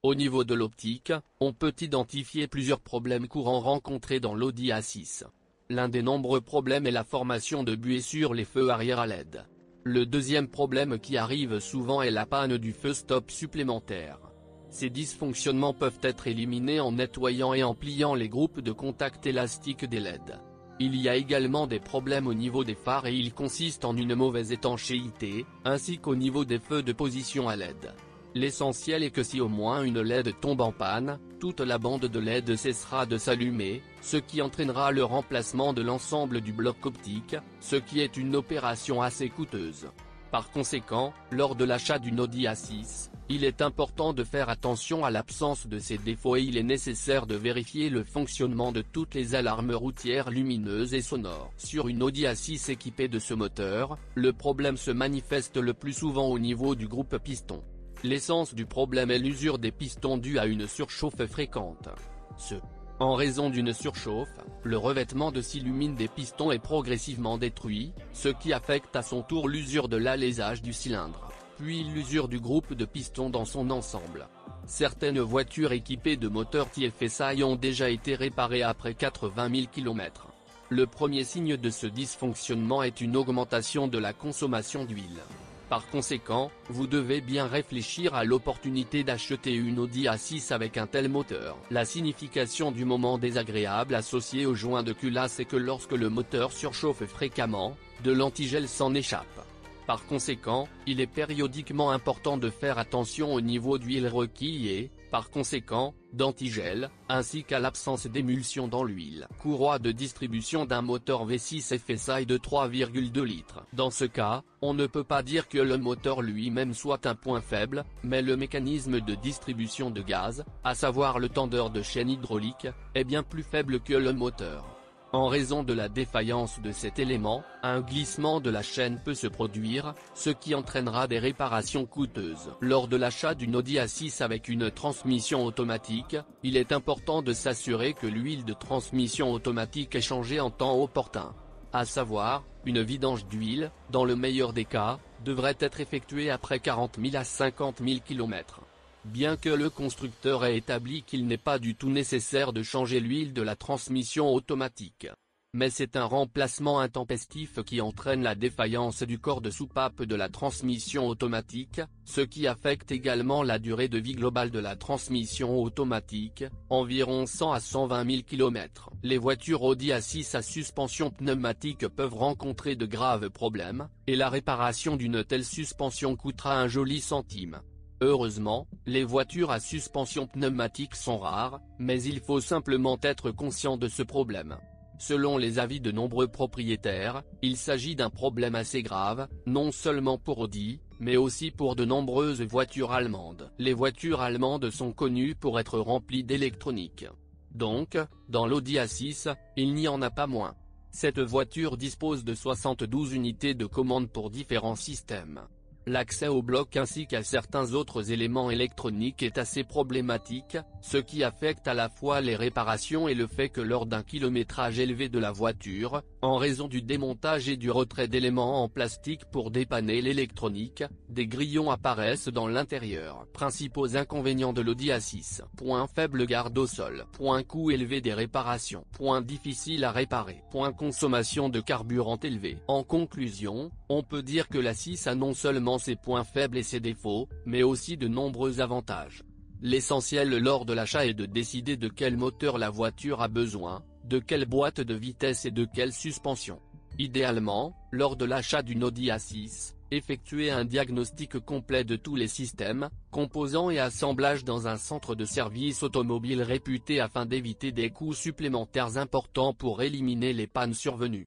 Au niveau de l'optique, on peut identifier plusieurs problèmes courants rencontrés dans l'Audi A6. L'un des nombreux problèmes est la formation de buées sur les feux arrière à LED. Le deuxième problème qui arrive souvent est la panne du feu stop supplémentaire. Ces dysfonctionnements peuvent être éliminés en nettoyant et en pliant les groupes de contact élastiques des LED. Il y a également des problèmes au niveau des phares et ils consistent en une mauvaise étanchéité, ainsi qu'au niveau des feux de position à LED. L'essentiel est que si au moins une LED tombe en panne, toute la bande de LED cessera de s'allumer, ce qui entraînera le remplacement de l'ensemble du bloc optique, ce qui est une opération assez coûteuse. Par conséquent, lors de l'achat d'une Audi A6, il est important de faire attention à l'absence de ces défauts et il est nécessaire de vérifier le fonctionnement de toutes les alarmes routières lumineuses et sonores. Sur une Audi A6 équipée de ce moteur, le problème se manifeste le plus souvent au niveau du groupe piston. L'essence du problème est l'usure des pistons due à une surchauffe fréquente. En raison d'une surchauffe, le revêtement de s'illumine des pistons est progressivement détruit, ce qui affecte à son tour l'usure de l'alésage du cylindre, puis l'usure du groupe de pistons dans son ensemble. Certaines voitures équipées de moteurs TFSI ont déjà été réparées après 80 000 km. Le premier signe de ce dysfonctionnement est une augmentation de la consommation d'huile. Par conséquent, vous devez bien réfléchir à l'opportunité d'acheter une Audi A6 avec un tel moteur. La signification du moment désagréable associé au joint de culasse est que lorsque le moteur surchauffe fréquemment, de l'antigel s'en échappe. Par conséquent, il est périodiquement important de faire attention au niveau d'huile requis et, par conséquent, d'antigel, ainsi qu'à l'absence d'émulsion dans l'huile. Courroie de distribution d'un moteur V6 FSI de 3,2 litres. Dans ce cas, on ne peut pas dire que le moteur lui-même soit un point faible, mais le mécanisme de distribution de gaz, à savoir le tendeur de chaîne hydraulique, est bien plus faible que le moteur. En raison de la défaillance de cet élément, un glissement de la chaîne peut se produire, ce qui entraînera des réparations coûteuses. Lors de l'achat d'une Audi A6 avec une transmission automatique, il est important de s'assurer que l'huile de transmission automatique est changée en temps opportun. À savoir, une vidange d'huile, dans le meilleur des cas, devrait être effectuée après 40 000 à 50 000 km. Bien que le constructeur ait établi qu'il n'est pas du tout nécessaire de changer l'huile de la transmission automatique. Mais c'est un remplacement intempestif qui entraîne la défaillance du corps de soupape de la transmission automatique, ce qui affecte également la durée de vie globale de la transmission automatique, environ 100 à 120 000 km. Les voitures Audi A6 à suspension pneumatique peuvent rencontrer de graves problèmes, et la réparation d'une telle suspension coûtera un joli centime. Heureusement, les voitures à suspension pneumatique sont rares, mais il faut simplement être conscient de ce problème. Selon les avis de nombreux propriétaires, il s'agit d'un problème assez grave, non seulement pour Audi, mais aussi pour de nombreuses voitures allemandes. Les voitures allemandes sont connues pour être remplies d'électronique. Donc, dans l'Audi A6, il n'y en a pas moins. Cette voiture dispose de 72 unités de commande pour différents systèmes. L'accès au bloc ainsi qu'à certains autres éléments électroniques est assez problématique, ce qui affecte à la fois les réparations et le fait que lors d'un kilométrage élevé de la voiture, en raison du démontage et du retrait d'éléments en plastique pour dépanner l'électronique, des grillons apparaissent dans l'intérieur. Principaux inconvénients de l'Audi A6. Point faible garde au sol. Point coût élevé des réparations. Point difficile à réparer. Point consommation de carburant élevé. En conclusion, on peut dire que l'A6 a non seulement ses points faibles et ses défauts, mais aussi de nombreux avantages. L'essentiel lors de l'achat est de décider de quel moteur la voiture a besoin, de quelle boîte de vitesse et de quelle suspension. Idéalement, lors de l'achat d'une Audi A6, effectuez un diagnostic complet de tous les systèmes, composants et assemblages dans un centre de service automobile réputé afin d'éviter des coûts supplémentaires importants pour éliminer les pannes survenues.